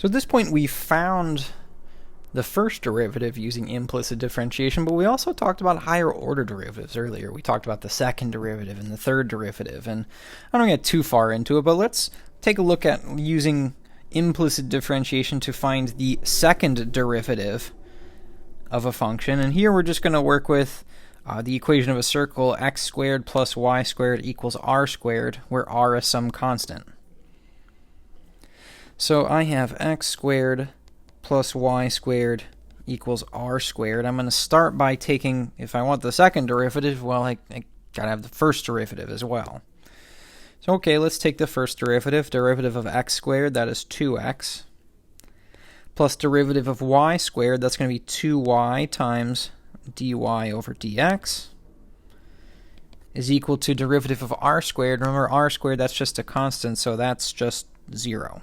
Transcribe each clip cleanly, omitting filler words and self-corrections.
So at this point we found the first derivative using implicit differentiation, but we also talked about higher order derivatives earlier. We talked about the second derivative and the third derivative, and I don't get too far into it, but let's take a look at using implicit differentiation to find the second derivative of a function. And here we're just going to work with the equation of a circle, x squared plus y squared equals r squared, where r is some constant. So I have x squared plus y squared equals r squared. I'm going to start by taking, if I want the second derivative, well, I got to have the first derivative as well. So okay, let's take the first derivative. Derivative of x squared, that is 2x, plus derivative of y squared, that's going to be 2y times dy over dx, is equal to derivative of r squared. Remember, r squared, that's just a constant, so that's just 0.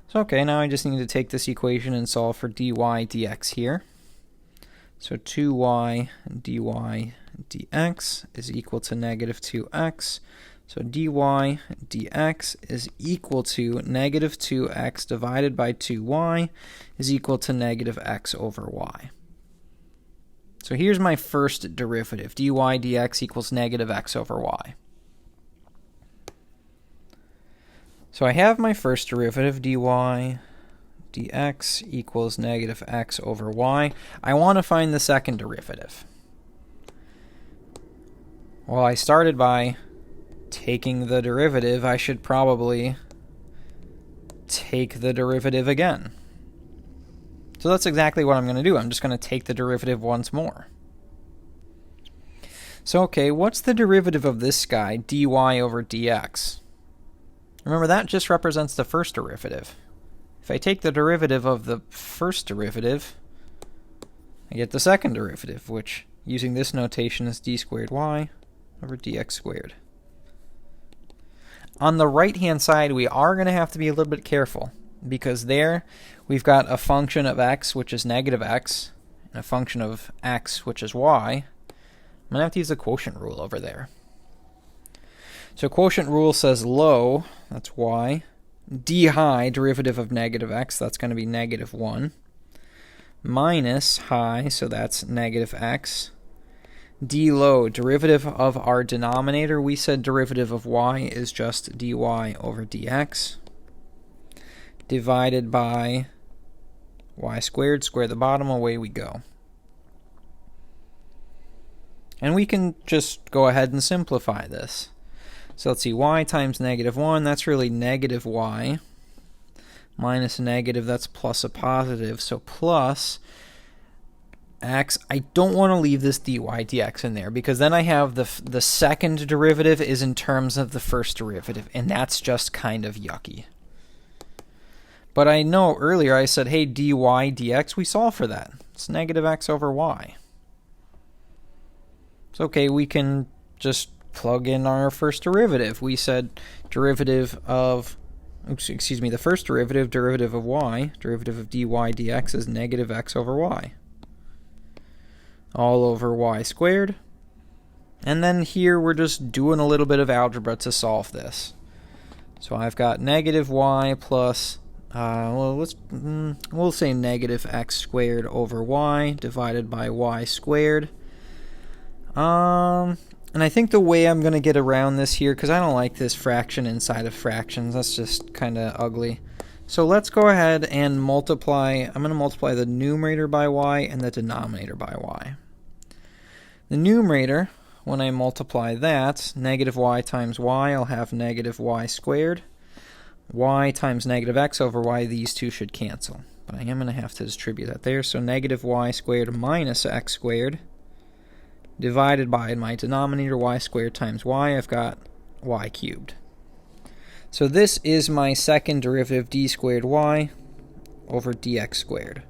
So okay, now I just need to take this equation and solve for dy dx here. So 2y dy dx is equal to negative 2x. So dy dx is equal to negative 2x divided by 2y is equal to negative x over y. So here's my first derivative. Dy dx equals negative x over y. So I have my first derivative, dy dx equals negative x over y. I want to find the second derivative. Well, I started by taking the derivative. I should probably take the derivative again. So that's exactly what I'm going to do. I'm just going to take the derivative once more. So okay, what's the derivative of this guy, dy over dx? Remember, that just represents the first derivative. If I take the derivative of the first derivative, I get the second derivative, which, using this notation, is d squared y over dx squared. On the right-hand side, we are going to have to be a little bit careful, because there we've got a function of x, which is negative x, and a function of x, which is y. I'm going to have to use the quotient rule over there. So quotient rule says low, that's y, d high, derivative of negative x, that's going to be negative 1, minus high, so that's negative x, d low, derivative of our denominator, we said derivative of y is just dy over dx, divided by y squared, square the bottom, away we go. And we can just go ahead and simplify this. So let's see, y times negative 1, that's really negative y, minus negative, that's plus a positive, so plus x. I don't want to leave this dy dx in there, because then I have the second derivative is in terms of the first derivative, and that's just kind of yucky. But I know earlier I said, hey, dy dx, we solve for that. It's negative x over y. So okay, we can just plug in our first derivative. We said derivative of, the first derivative, derivative of y, derivative of dy dx is negative x over y. All over y squared. And then here we're just doing a little bit of algebra to solve this. So I've got negative y plus, we'll say negative x squared over y divided by y squared. And I think the way I'm going to get around this here, because I don't like this fraction inside of fractions, that's just kind of ugly. So let's go ahead and multiply, I'm going to multiply the numerator by y and the denominator by y. The numerator, when I multiply that, negative y times y, I'll have negative y squared. Y times negative x over y, these two should cancel. But I am going to have to distribute that there, so negative y squared minus x squared divided by my denominator, y squared times y, I've got y cubed. So this is my second derivative, d squared y over dx squared.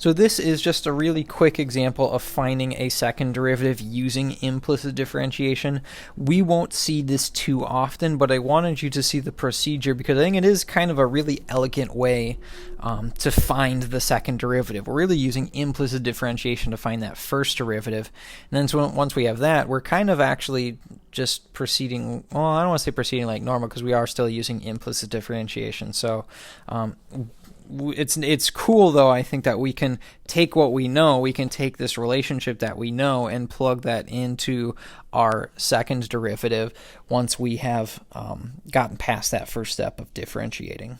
So this is just a really quick example of finding a second derivative using implicit differentiation. We won't see this too often, but I wanted you to see the procedure because I think it is kind of a really elegant way to find the second derivative. We're really using implicit differentiation to find that first derivative. And then so once we have that, we're kind of actually just proceeding, well, I don't want to say proceeding like normal because we are still using implicit differentiation. So it's cool, though, I think, that we can take what we know, we can take this relationship that we know and plug that into our second derivative once we have gotten past that first step of differentiating.